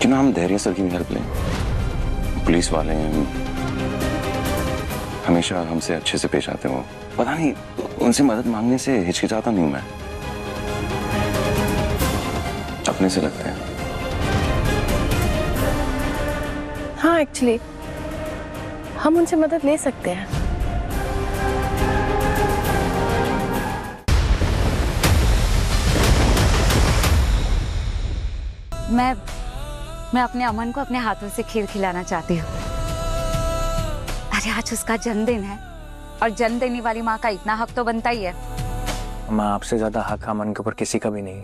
क्यों ना हम धैर्य सर की भी हेल्प लें। पुलिस वाले हैं, हमेशा हमसे अच्छे से पेश आते हैं वो। पता नहीं, उनसे मदद मांगने से हिचकिचाता नहीं मैं, अपने से लगते हैं। हाँ, एक्चुअली हम उनसे मदद ले सकते हैं। मैं अपने अमन को अपने हाथों से खीर खिलाना चाहती हूँ। अरे आज उसका जन्मदिन है और जन्म देने वाली माँ का इतना हक तो बनता ही है। माँ, आपसे ज्यादा हक अमन के ऊपर किसी का भी नहीं,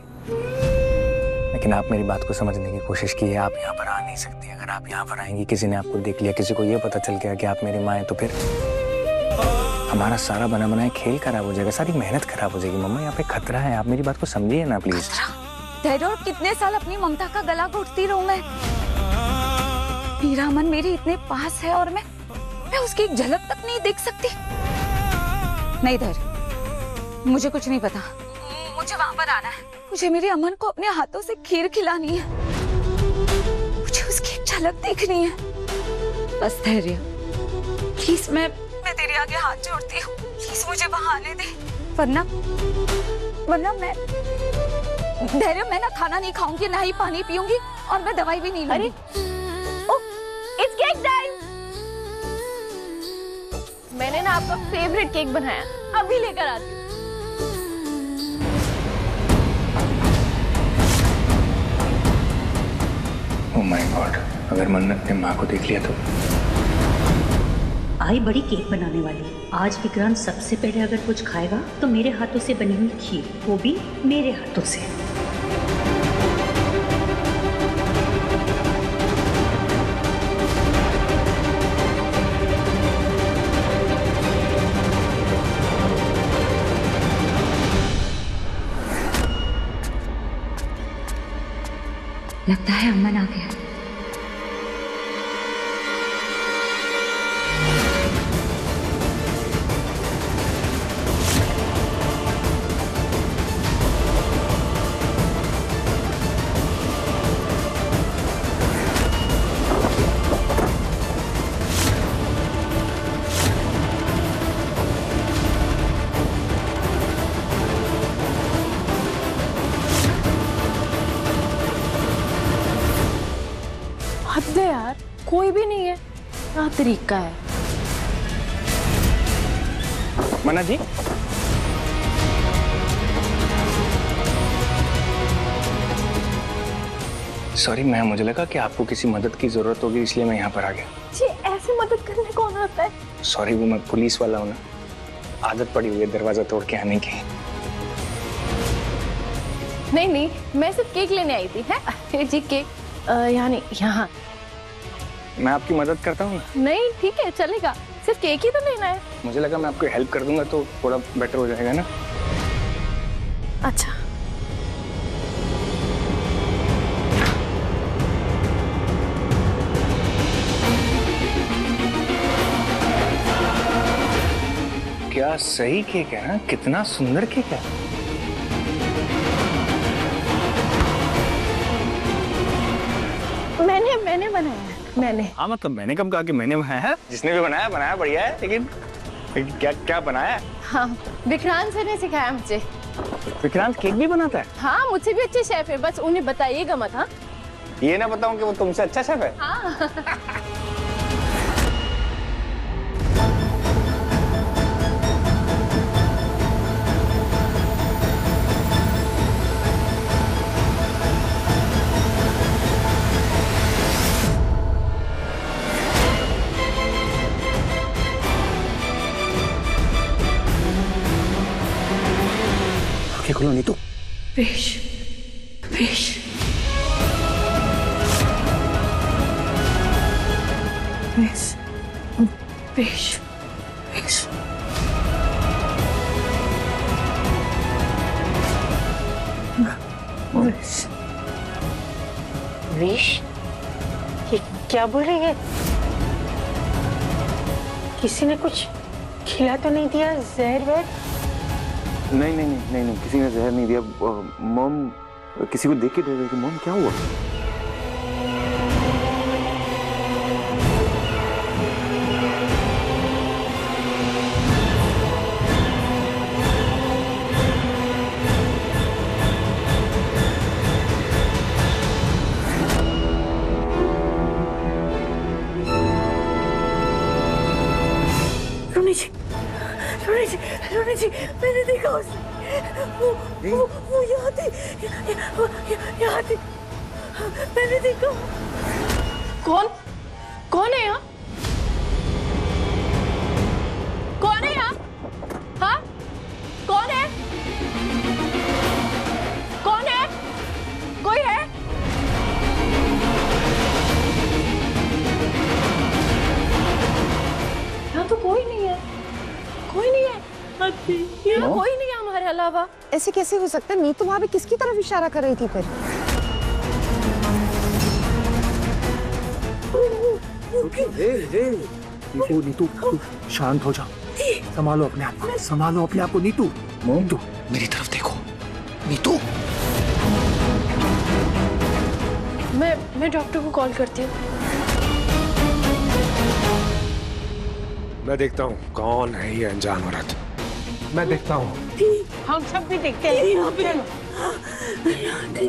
लेकिन आप मेरी बात को समझने की कोशिश कीजिए। आप यहाँ पर आ नहीं सकती। अगर आप यहाँ पर आएंगी, किसी ने आपको देख लिया, किसी को ये पता चल गया कि आप मेरी माँ हैं, तो फिर हमारा सारा बना बनाया खेल खराब हो जाएगा, सारी मेहनत खराब हो जाएगी। मम्मा, यहाँ पे खतरा है, आप मेरी बात को समझिए ना प्लीज। धैर्य, कितने साल अपनी ममता का गला घोटती रहूं मैं। मेरा मन मेरे इतने पास है और मैं उसकी एक झलक तक नहीं देख सकती। नहीं धैर्य, मुझे कुछ नहीं पता। मुझे वहां पर आना है। मुझे मेरे अमन को अपने हाथों से खीर खिलानी है। मुझे उसकी एक झलक देखनी है। बस धैर्य, प्लीज मैं तेरे आगे हाथ जोड़ती हूँ। प्लीज मुझे वहां आने दे, वरना मैं धैर्य, मैं ना खाना नहीं खाऊंगी, ना ही पानी पीऊंगी, और मैं दवाई भी नहीं लूंगी। It's cake time. मैंने ना आपका फेवरेट केक बनाया, अभी लेकर आती हूँ। ओह माय गॉड, अगर मन्नत ने माँ को देख लिया तो। आई बड़ी केक बनाने वाली। आज विक्रांत सबसे पहले अगर कुछ खाएगा तो मेरे हाथों से बनी हुई खीर, वो भी मेरे हाथों से। लगता है अमन आ गया। हद है यार, कोई भी नहीं है। क्या तरीका है। मन्ना जी, सॉरी, मुझे लगा कि आपको किसी मदद की जरूरत होगी, इसलिए मैं यहाँ पर आ गया। जी, ऐसे मदद करने कौन आता है? सॉरी, वो मैं पुलिस वाला हूँ ना, आदत पड़ी हुई है दरवाजा तोड़ के आने की। नहीं, मैं सिर्फ केक लेने आई थी। है जी, केक यानी यहाँ। मैं आपकी मदद करता हूँ ना। नहीं, ठीक है, चलेगा। सिर्फ केक ही तो लेना है। मुझे लगा मैं आपको हेल्प कर दूंगा तो थोड़ा बेटर हो जाएगा ना। अच्छा, क्या सही केक है ना, कितना सुंदर केक है। मैंने बनाया है, मैंने। हाँ, मतलब मैंने कब कहा कि मैंने बनाया है? जिसने भी बनाया बढ़िया है, लेकिन क्या बनाया है? हाँ, विक्रांत सर ने सिखाया मुझे। विक्रांत केक भी बनाता है? हाँ, मुझसे भी अच्छे शेफ है, बस उन्हें बताइएगा मत। हाँ, ये ना बताऊं कि वो तुमसे अच्छा शेफ है? हाँ। खोलो नहीं तो। Wish wish wish wish wish. Wish? ये क्या बोल रही है? किसी ने कुछ खिला तो नहीं दिया? जहर वहर? नहीं, किसी ने जहर नहीं दिया। मॉम किसी को देख के डर गई थी। मॉम क्या हुआ? रोनी जी, मैंने देखा उसे, वो यहाँ थी, यहाँ थी, मैंने देखा। कौन कौन है यहाँ? कौन है यहाँ? हाँ, कौन है? कौन है? कोई है? यहाँ तो कोई नहीं है, कोई नहीं है, यहाँ कोई नहीं है हमारे अलावा। ऐसे कैसे हो सकता है? नीतू भाभी किसकी तरफ इशारा कर रही थी फिर? नीतू नीतू शांत हो जाओ, संभालो अपने आप को, संभालो अपने आप को। नीतू नीतू मेरी तरफ देखो। नीतू मैं डॉक्टर को कॉल करती हूँ। मैं देखता हूँ कौन है ये अनजान औरत, मैं देखता हूँ। हम सब भी देखते हैं यहाँ पे।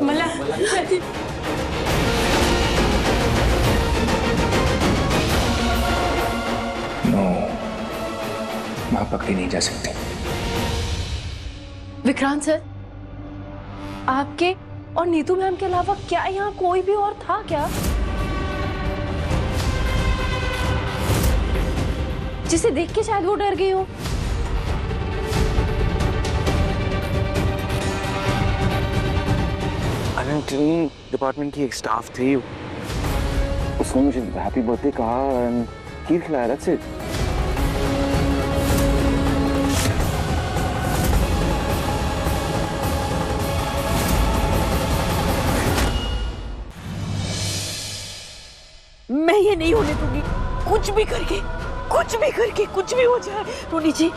मला नो, वहां पकड़ी नहीं जा सकती। विक्रांत सर, आपके और नीतू मैम के अलावा क्या यहाँ कोई भी और था क्या, जिसे देख के शायद वो डर गई हो? अनंत डिपार्टमेंट की एक स्टाफ थी, उसने मुझे हैप्पी बर्थडे कहा और खीर खिलाया। That's it. मैं ये नहीं होने दूंगी, कुछ भी करके, कुछ भी हो जाए। रोनी जी,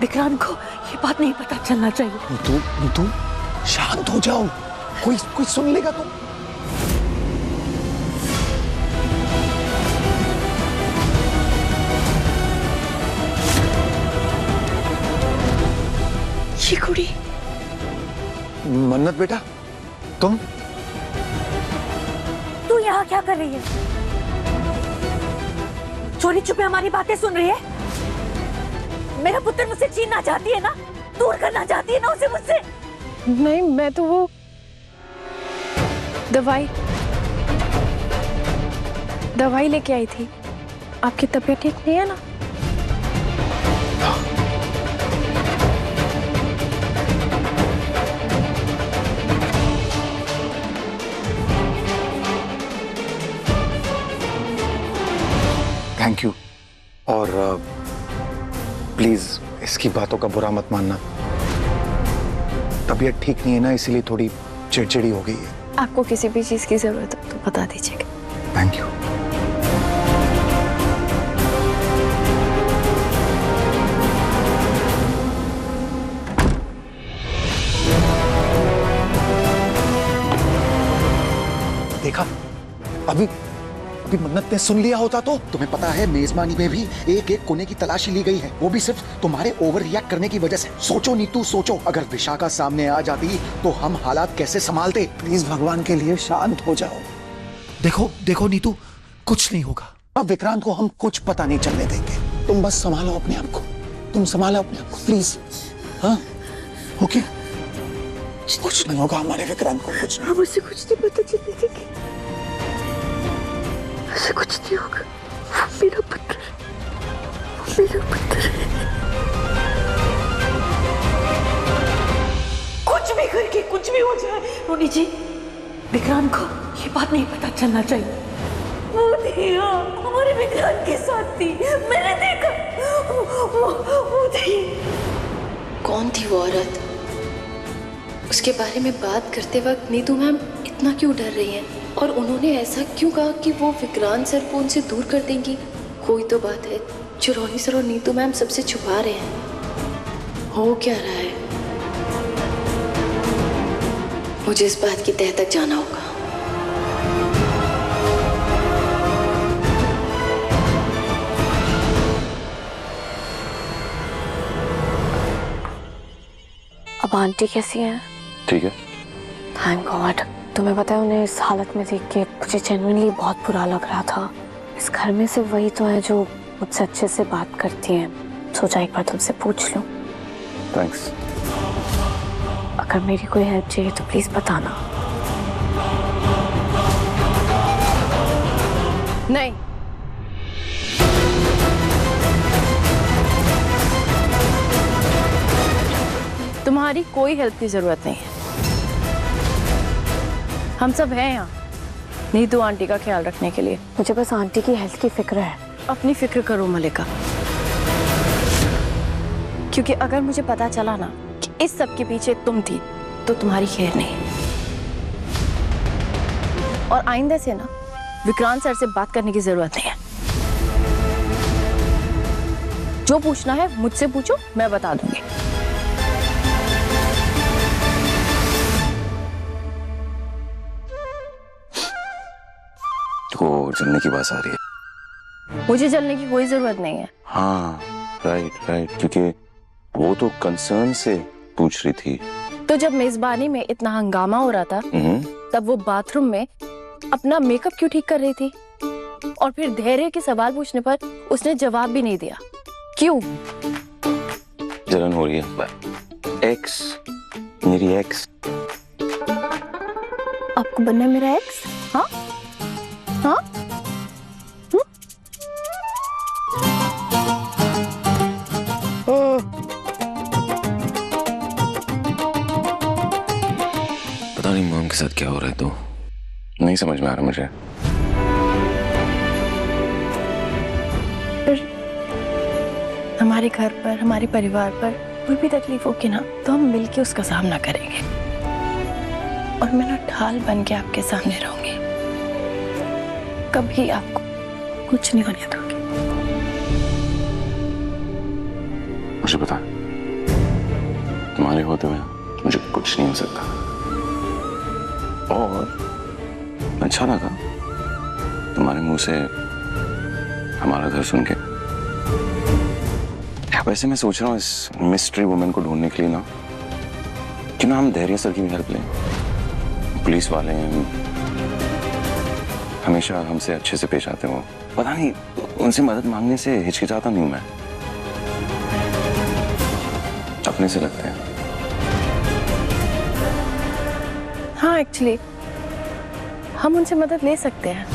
विक्रांत को ये बात नहीं पता चलना चाहिए। नीतू नीतू शांत हो जाओ, कोई सुन लेगा तो। ये कुड़ी मन्नत बेटा, तुम तू यहाँ क्या कर रही है? चोरी छुपे हमारी बातें सुन रही है? मेरा पुत्र मुझसे छीनना चाहती है ना, दूर करना चाहती है ना उसे मुझसे। नहीं, मैं तो वो दवाई लेके आई थी। आपकी तबीयत ठीक नहीं है ना? Thank you. और प्लीज इसकी बातों का बुरा मत मानना, तबीयत ठीक नहीं है ना, इसीलिए थोड़ी चिड़चिड़ी हो गई है। आपको किसी भी चीज की जरूरत हो तो बता दीजिएगा। Thank you. देखा, अभी मन्नत ने सुन लिया होता तो। तुम्हें पता है मेजबानी में भी एक एक कोने की तलाशी ली गई है, वो भी सिर्फ तुम्हारे ओवर रिएक्ट करने की वजह से। सोचो नीतू सोचो, अगर विशाखा सामने आ जाती तो हम हालात कैसे संभालते। प्लीज भगवान के लिए शांत हो जाओ। देखो नीतू, कुछ नहीं होगा। अब विक्रांत को हम कुछ पता नहीं चलने देंगे। तुम बस संभालो अपने आप को, तुम संभालो अपने आप को प्लीज। हाँ ओके, कुछ नहीं होगा हमारे विक्रांत को, कुछ नहीं। मुझसे कुछ नहीं पता चलने देगी, मुझे कुछ नहीं होगा। वो मेरा पुत्र है। कुछ भी करके कुछ भी हो जाए रोनी जी, विक्रांत को ये बात नहीं पता चलना चाहिए। वो थी हमारे विक्रांत के साथ थी, मैंने देखा वो थी। कौन थी वो औरत? उसके बारे में बात करते वक्त नीतू मैम इतना क्यों डर रही हैं? और उन्होंने ऐसा क्यों कहा कि वो विक्रांत सर को उनसे दूर कर देंगी? कोई तो बात है जो रोनी सर और नीतू मैम सबसे छुपा रहे हैं। हो क्या रहा है? मुझे इस बात की तह तक जाना होगा। अब आंटी कैसी हैं? ठीक है। Thank God. तुम्हें पता है उन्हें इस हालत में देख के मुझे जेन्युइनली बहुत बुरा लग रहा था। इस घर में से वही तो है जो मुझसे अच्छे से बात करती हैं। सोचा एक बार तुमसे पूछ लूं। थैंक्स। अगर मेरी कोई हेल्प चाहिए तो प्लीज बताना। नहीं, तुम्हारी कोई हेल्प की जरूरत नहीं है। हम सब हैं यहाँ नीतू आंटी का ख्याल रखने के लिए। मुझे बस आंटी की हेल्थ की फिक्र है। अपनी फिक्र करो मलिका, क्योंकि अगर मुझे पता चला ना कि इस सब के पीछे तुम थी तो तुम्हारी खैर नहीं। और आइंदा से ना विक्रांत सर से बात करने की जरूरत नहीं है। जो पूछना है मुझसे पूछो, मैं बता दूंगी। तो जलने की बात आ रही है। मुझे जलने की कोई जरूरत नहीं है। हाँ राइट, क्योंकि वो तो कंसर्न से पूछ रही थी। तो जब मेजबानी में इतना हंगामा हो रहा था तब वो बाथरूम में अपना मेकअप क्यों ठीक कर रही थी? और फिर धैर्य के सवाल पूछने पर उसने जवाब भी नहीं दिया। क्यों? जलन हो रही है। एक्स, मेरी एक्स। आपको बनना है मेरा एक्स? हाँ हाँ? पता नहीं मॉम के साथ क्या हो रहा है, तो नहीं समझ में आ रहा मुझे। फिर हमारे घर पर, हमारे परिवार पर कोई भी तकलीफ होगी ना तो हम मिलके उसका सामना करेंगे। और मैं ना ढाल बन के आपके सामने रहूंगी, कभी आपको कुछ नहीं होने दूंगी। मुझे पता, तुम्हारे होते हुए मुझे कुछ नहीं हो सकता। और अच्छा लगा तुम्हारे मुंह से हमारा घर सुन के। वैसे मैं सोच रहा हूँ इस मिस्ट्री वुमन को ढूंढने के लिए ना, क्यों ना हम धैर्य सर की भी हेल्प लें। पुलिस वाले हैं, हमेशा हमसे अच्छे से पेश आते हो। पता नहीं, उनसे मदद मांगने से हिचकिचाता नहीं हूं मैं, अपने से लगते हैं। हाँ एक्चुअली हम उनसे मदद ले सकते हैं।